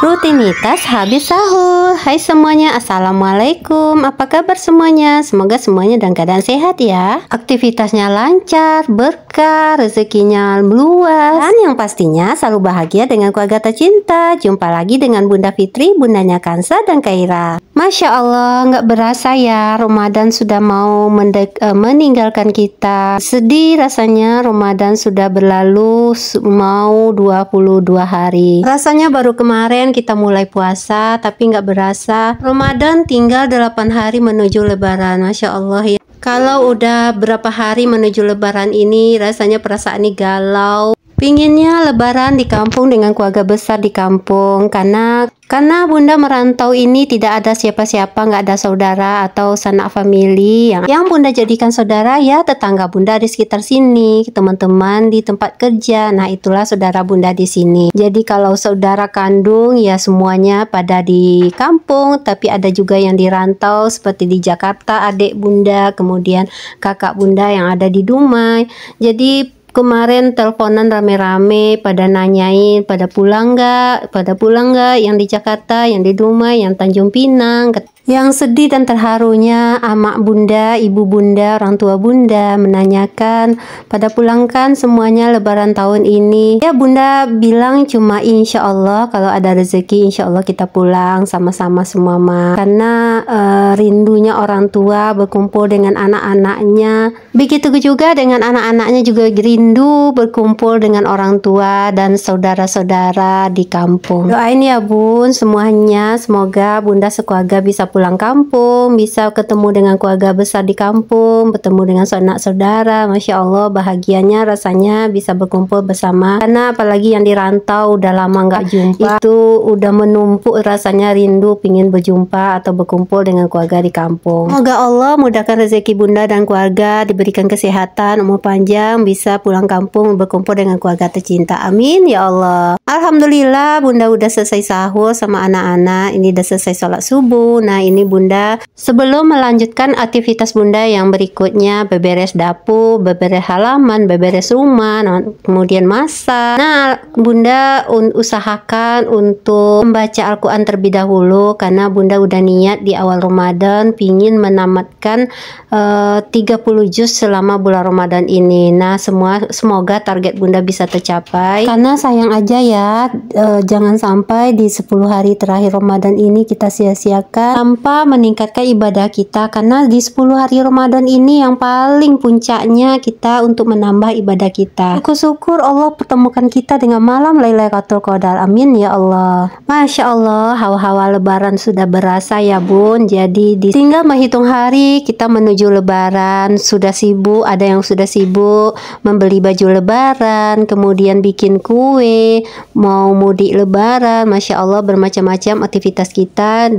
Rutinitas habis sahur. Hai semuanya, assalamualaikum. Apa kabar semuanya? Semoga semuanya dalam keadaan sehat ya. Aktivitasnya lancar, berkah, rezekinya luas, dan yang pastinya selalu bahagia dengan keluarga tercinta. Jumpa lagi dengan Bunda Fitri, bundanya Kansa dan Kaira. Masya Allah, nggak berasa ya Ramadan sudah mau meninggalkan kita. Sedih rasanya, Ramadan sudah berlalu mau 22 hari. Rasanya baru kemarin kita mulai puasa, tapi nggak berasa Ramadan tinggal 8 hari menuju Lebaran. Masya Allah ya. Kalau udah berapa hari menuju Lebaran ini, rasanya perasaan ini galau. Pinginnya Lebaran di kampung dengan keluarga besar di kampung, karena Bunda merantau ini tidak ada siapa-siapa, nggak ada saudara atau sanak famili yang Bunda jadikan saudara ya tetangga Bunda di sekitar sini, teman-teman di tempat kerja. Nah, itulah saudara Bunda di sini. Jadi kalau saudara kandung ya semuanya pada di kampung, tapi ada juga yang di rantau seperti di Jakarta adik Bunda, kemudian kakak Bunda yang ada di Dumai. Jadi kemarin teleponan rame-rame pada nanyain pada pulang nggak yang di Jakarta, yang di Dumai, yang Tanjung Pinang. Yang sedih dan terharunya amak Bunda, ibu Bunda, orang tua Bunda menanyakan pada pulangkan semuanya Lebaran tahun ini. Ya Bunda bilang cuma insya Allah kalau ada rezeki insya Allah kita pulang sama-sama semua karena rindunya orang tua berkumpul dengan anak-anaknya. Begitu juga dengan anak-anaknya juga rindu berkumpul dengan orang tua dan saudara-saudara di kampung. Doain ya Bun semuanya, semoga Bunda sekeluarga bisa pulang kampung, bisa ketemu dengan keluarga besar di kampung, bertemu dengan sanak saudara. Masya Allah bahagianya rasanya bisa berkumpul bersama, karena apalagi yang di rantau udah lama nggak jumpa, itu udah menumpuk rasanya rindu pingin berjumpa atau berkumpul dengan keluarga di kampung. Semoga Allah mudahkan rezeki Bunda dan keluarga, diberikan kesehatan, umur panjang, bisa pulang kampung berkumpul dengan keluarga tercinta. Amin ya Allah. Alhamdulillah Bunda udah selesai sahur sama anak-anak, ini udah selesai sholat subuh. Nah ini Bunda sebelum melanjutkan aktivitas Bunda yang berikutnya, beberes dapur, beberes halaman, beberes rumah, kemudian masak. Nah Bunda usahakan untuk membaca Al-Quran terlebih dahulu, karena Bunda udah niat di awal Ramadan pingin menamatkan 30 juz selama bulan Ramadan ini. Nah semoga target Bunda bisa tercapai, karena sayang aja ya jangan sampai di 10 hari terakhir Ramadan ini kita sia-siakan tanpa meningkatkan ibadah kita, karena di 10 hari Ramadan ini yang paling puncaknya kita untuk menambah ibadah kita. Syukur Allah pertemukan kita dengan malam Lailatul Qadar. Amin ya Allah. Masya Allah, hawa-hawa Lebaran sudah berasa ya Bun. Jadi tinggal menghitung hari kita menuju Lebaran. Sudah sibuk, ada yang sudah sibuk membeli baju Lebaran, kemudian bikin kue, mau mudik Lebaran. Masya Allah bermacam-macam aktivitas kita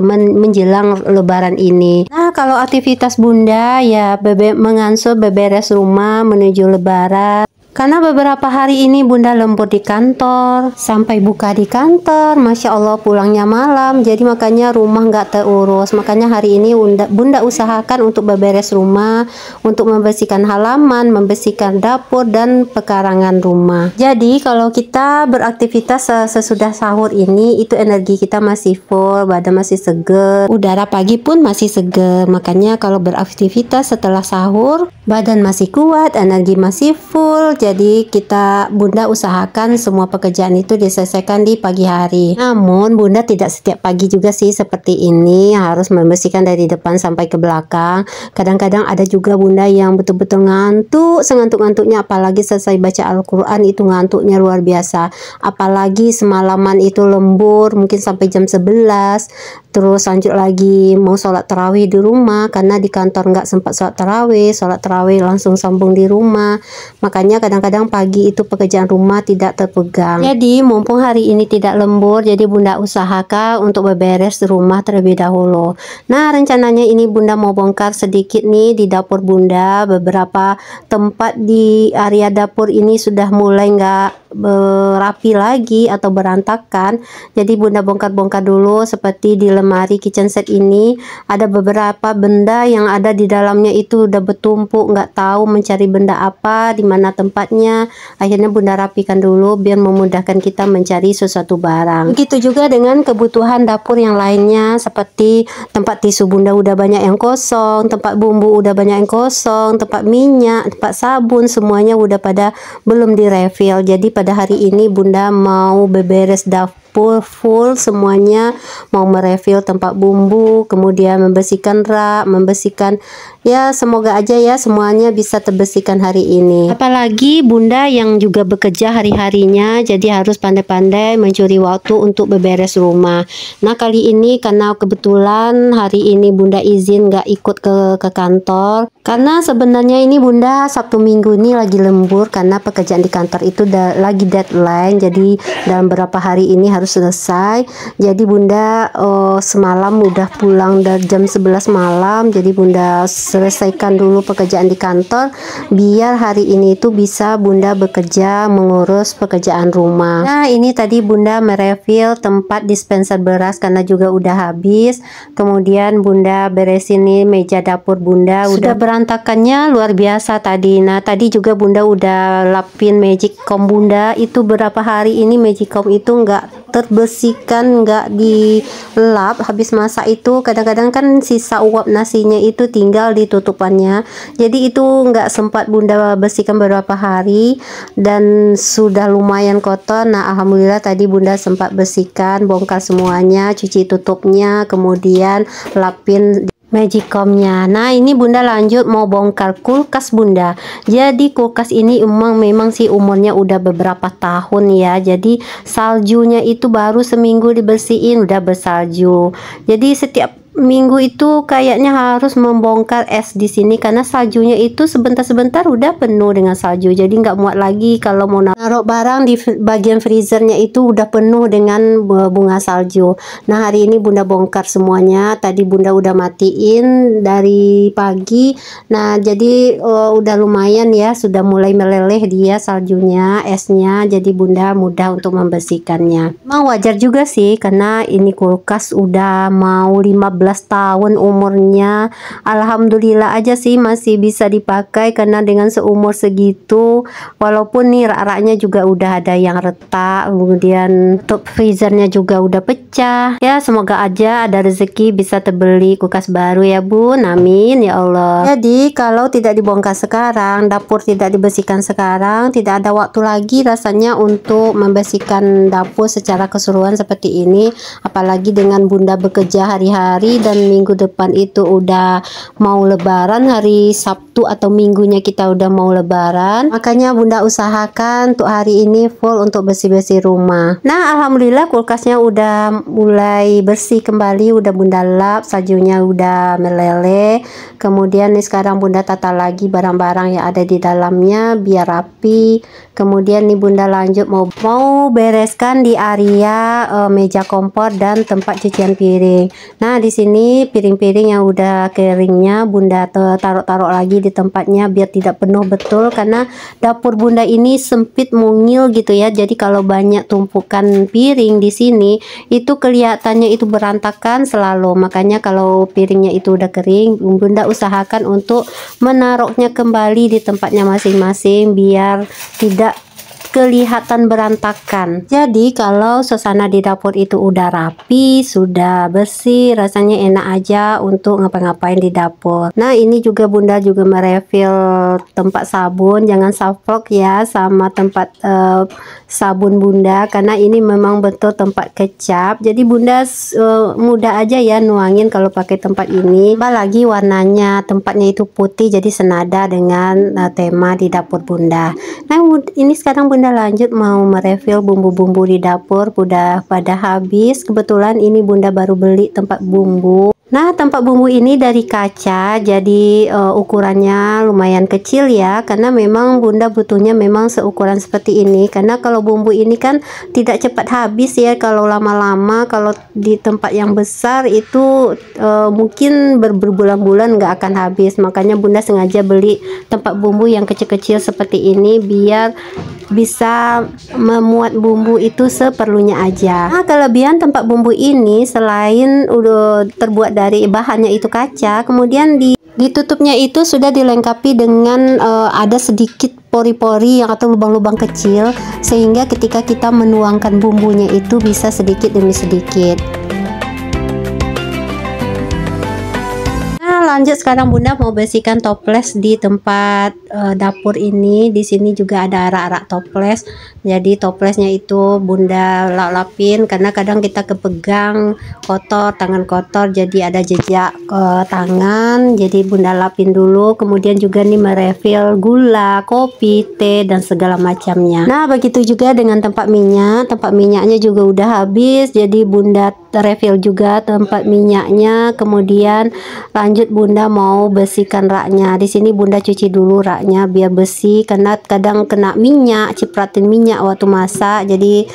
menjelang Lebaran ini. Nah kalau aktivitas Bunda ya mengansur beberes rumah menuju Lebaran, karena beberapa hari ini Bunda lembur di kantor, sampai buka di kantor, Masya Allah pulangnya malam, jadi makanya rumah nggak terurus. Makanya hari ini Bunda usahakan untuk beberes rumah, untuk membersihkan halaman, membersihkan dapur dan pekarangan rumah. Jadi kalau kita beraktivitas sesudah sahur ini, itu energi kita masih full, badan masih seger, udara pagi pun masih seger. Makanya kalau beraktivitas setelah sahur, badan masih kuat, energi masih full. Jadi Bunda usahakan semua pekerjaan itu diselesaikan di pagi hari. Namun Bunda tidak setiap pagi juga sih seperti ini harus membersihkan dari depan sampai ke belakang. Kadang-kadang ada juga Bunda yang betul-betul ngantuk, sengantuk-ngantuknya, apalagi selesai baca Al-Quran itu ngantuknya luar biasa. Apalagi semalaman itu lembur mungkin sampai jam 11, terus lanjut lagi mau sholat tarawih di rumah, karena di kantor nggak sempat sholat tarawih langsung sambung di rumah. Makanya kadang-kadang pagi itu pekerjaan rumah tidak terpegang. Jadi mumpung hari ini tidak lembur, jadi Bunda usahakan untuk beberes rumah terlebih dahulu. Nah rencananya ini Bunda mau bongkar sedikit nih di dapur Bunda. Beberapa tempat di area dapur ini sudah mulai nggak berapi lagi atau berantakan. Jadi bunda bongkar-bongkar dulu. Seperti di lemari kitchen set ini ada beberapa benda yang ada di dalamnya itu udah bertumpuk, nggak tahu mencari benda apa, di mana tempatnya. Akhirnya bunda rapikan dulu biar memudahkan kita mencari sesuatu barang. Begitu juga dengan kebutuhan dapur yang lainnya, seperti tempat tisu bunda udah banyak yang kosong, tempat bumbu udah banyak yang kosong, tempat minyak, tempat sabun, semuanya udah pada belum direfill. Jadi pada hari ini bunda mau beberes dapur full semuanya, mau merefill tempat bumbu, kemudian membersihkan rak, membersihkan, ya semoga aja ya semuanya bisa terbersihkan hari ini. Apalagi bunda yang juga bekerja hari-harinya, jadi harus pandai-pandai mencuri waktu untuk beberes rumah. Nah kali ini karena kebetulan hari ini bunda izin nggak ikut ke kantor, karena sebenarnya ini bunda Sabtu Minggu ini lagi lembur karena pekerjaan di kantor itu lagi deadline, jadi dalam beberapa hari ini harus selesai. Jadi bunda semalam udah pulang dari jam 11 malam, jadi bunda selesaikan dulu pekerjaan di kantor biar hari ini itu bisa bunda bekerja mengurus pekerjaan rumah. Nah ini tadi bunda merefill tempat dispenser beras karena juga udah habis. Kemudian bunda beresin nih meja dapur bunda, sudah berantakannya luar biasa tadi. Nah tadi juga bunda udah lapin magic comb bunda, itu berapa hari ini magic comb itu nggak terbersihkan, nggak dilap. Habis masak itu kadang-kadang kan sisa uap nasinya itu tinggal di tutupannya, jadi itu nggak sempat bunda bersihkan beberapa hari dan sudah lumayan kotor. Nah alhamdulillah tadi bunda sempat bersihkan, bongkar semuanya, cuci tutupnya, kemudian lapin magic comb-nya. Nah ini bunda lanjut mau bongkar kulkas bunda. Jadi kulkas ini memang sih umurnya udah beberapa tahun ya, jadi saljunya itu baru seminggu dibersihin udah bersalju. Jadi setiap minggu itu kayaknya harus membongkar es di sini karena saljunya itu sebentar-sebentar udah penuh dengan salju, jadi nggak muat lagi kalau mau naruh barang di bagian freezernya itu udah penuh dengan bunga salju. Nah hari ini bunda bongkar semuanya, tadi bunda udah matiin dari pagi. Nah jadi udah lumayan ya, sudah mulai meleleh dia saljunya, esnya, jadi bunda mudah untuk membersihkannya. Memang wajar juga sih karena ini kulkas udah mau 15 tahun umurnya. Alhamdulillah aja sih masih bisa dipakai karena dengan seumur segitu, walaupun nih rak-raknya juga udah ada yang retak, kemudian top freezernya juga udah pecah. Ya semoga aja ada rezeki bisa terbeli kulkas baru ya bun, amin ya Allah. Jadi kalau tidak dibongkar sekarang, dapur tidak dibersihkan sekarang, tidak ada waktu lagi rasanya untuk membersihkan dapur secara keseluruhan seperti ini. Apalagi dengan bunda bekerja hari-hari dan minggu depan itu udah mau lebaran, hari Sabtu atau minggunya kita udah mau lebaran, makanya bunda usahakan untuk hari ini full untuk bersih-bersih rumah. Nah alhamdulillah kulkasnya udah mulai bersih kembali, udah bunda lap, saljunya udah meleleh. Kemudian nih sekarang bunda tata lagi barang-barang yang ada di dalamnya biar rapi. Kemudian nih bunda lanjut mau bereskan di area meja kompor dan tempat cucian piring. Nah di sini piring-piring yang udah keringnya bunda taruh lagi di tempatnya biar tidak penuh betul, karena dapur bunda ini sempit mungil gitu ya. Jadi kalau banyak tumpukan piring di sini itu kelihatannya itu berantakan selalu. Makanya kalau piringnya itu udah kering, bunda usahakan untuk menaruhnya kembali di tempatnya masing-masing biar tidak kelihatan berantakan. Jadi kalau suasana di dapur itu udah rapi, sudah bersih, rasanya enak aja untuk ngapa-ngapain di dapur. Nah ini juga bunda juga merefill tempat sabun, jangan saplok ya sama tempat sabun bunda, karena ini memang betul tempat kecap. Jadi bunda mudah aja ya nuangin kalau pakai tempat ini. Apalagi warnanya tempatnya itu putih, jadi senada dengan tema di dapur bunda. Nah ini sekarang bunda lanjut mau merefill bumbu-bumbu di dapur, udah pada habis. Kebetulan ini bunda baru beli tempat bumbu. Nah, tempat bumbu ini dari kaca, jadi ukurannya lumayan kecil ya, karena memang bunda butuhnya memang seukuran seperti ini. Karena kalau bumbu ini kan tidak cepat habis ya, kalau lama-lama, kalau di tempat yang besar itu mungkin berbulan-bulan nggak akan habis. Makanya bunda sengaja beli tempat bumbu yang kecil-kecil seperti ini biar bisa memuat bumbu itu seperlunya aja. Nah, kelebihan tempat bumbu ini selain udah terbuat dari bahannya itu kaca, kemudian ditutupnya itu sudah dilengkapi dengan ada sedikit pori-pori yang atau lubang-lubang kecil, sehingga ketika kita menuangkan bumbunya itu bisa sedikit demi sedikit. Lanjut, sekarang bunda mau bersihkan toples di tempat dapur ini. Di sini juga ada arak-arak toples, jadi toplesnya itu bunda lap-lapin karena kadang kita kepegang kotor, tangan kotor, jadi ada jejak tangan, jadi bunda lapin dulu. Kemudian juga nih merefill gula, kopi, teh, dan segala macamnya. Nah, begitu juga dengan tempat minyaknya juga udah habis, jadi bunda refill juga tempat minyaknya. Kemudian lanjut bunda mau bersihkan raknya. Di sini bunda cuci dulu raknya biar bersih, karena kadang kena minyak, cipratin minyak waktu masak, jadi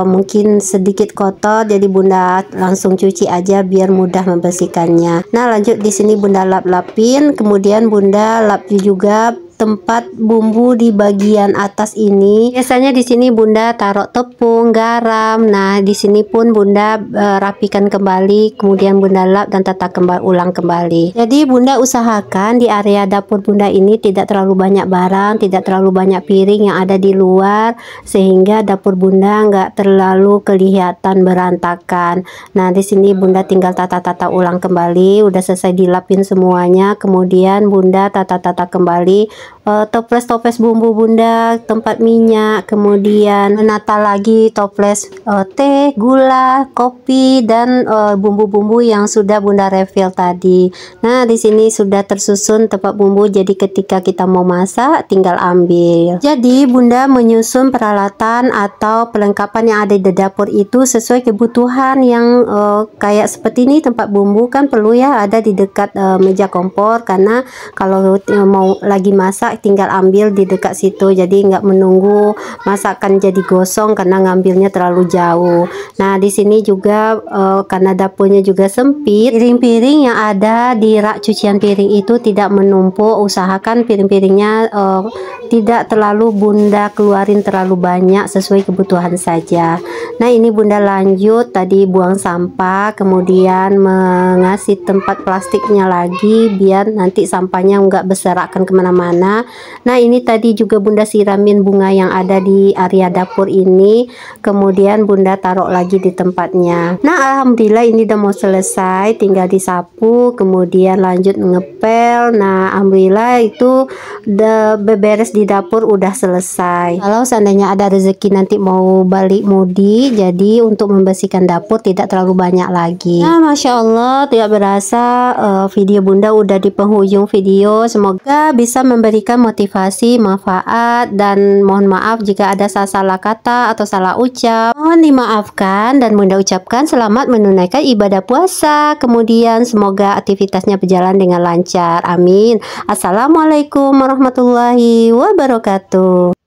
mungkin sedikit kotor, jadi bunda langsung cuci aja biar mudah membersihkannya. Nah, lanjut di sini bunda lap-lapin, kemudian bunda lap juga tempat bumbu di bagian atas ini. Biasanya di sini bunda taruh tepung, garam. Nah, di sini pun bunda rapikan kembali, kemudian bunda lap dan tata ulang kembali. Jadi bunda usahakan di area dapur bunda ini tidak terlalu banyak barang, tidak terlalu banyak piring yang ada di luar, sehingga dapur bunda nggak terlalu kelihatan berantakan. Nah, di sini bunda tinggal tata ulang kembali. Udah selesai dilapin semuanya, kemudian bunda tata kembali toples bumbu bunda, tempat minyak, kemudian menata lagi toples teh, gula, kopi, dan bumbu-bumbu yang sudah bunda refill tadi. Nah, di sini sudah tersusun tempat bumbu, jadi ketika kita mau masak tinggal ambil. Jadi bunda menyusun peralatan atau perlengkapan yang ada di dapur itu sesuai kebutuhan yang kayak seperti ini. Tempat bumbu kan perlu ya ada di dekat meja kompor, karena kalau mau lagi masak tinggal ambil di dekat situ, jadi nggak menunggu masakan jadi gosong karena ngambilnya terlalu jauh. Nah, di sini juga karena dapurnya juga sempit, piring-piring yang ada di rak cucian piring itu tidak menumpuk. Usahakan piring-piringnya tidak terlalu bunda keluarin terlalu banyak, sesuai kebutuhan saja. Nah, ini bunda lanjut tadi buang sampah, kemudian mengasih tempat plastiknya lagi biar nanti sampahnya nggak berserakan kemana-mana. Nah, ini tadi juga bunda siramin bunga yang ada di area dapur ini, kemudian bunda taruh lagi di tempatnya. Nah, alhamdulillah ini udah mau selesai, tinggal disapu, kemudian lanjut ngepel. Nah, alhamdulillah itu udah beberes di dapur, udah selesai. Kalau seandainya ada rezeki nanti mau balik mudi, jadi untuk membersihkan dapur tidak terlalu banyak lagi. Nah, masya Allah, tidak berasa video bunda udah di penghujung video. Semoga bisa memberikan motivasi, manfaat, dan mohon maaf jika ada salah kata atau salah ucap. Mohon dimaafkan, dan bunda ucapkan selamat menunaikan ibadah puasa. Kemudian semoga aktivitasnya berjalan dengan lancar. Amin. Assalamualaikum warahmatullahi wabarakatuh.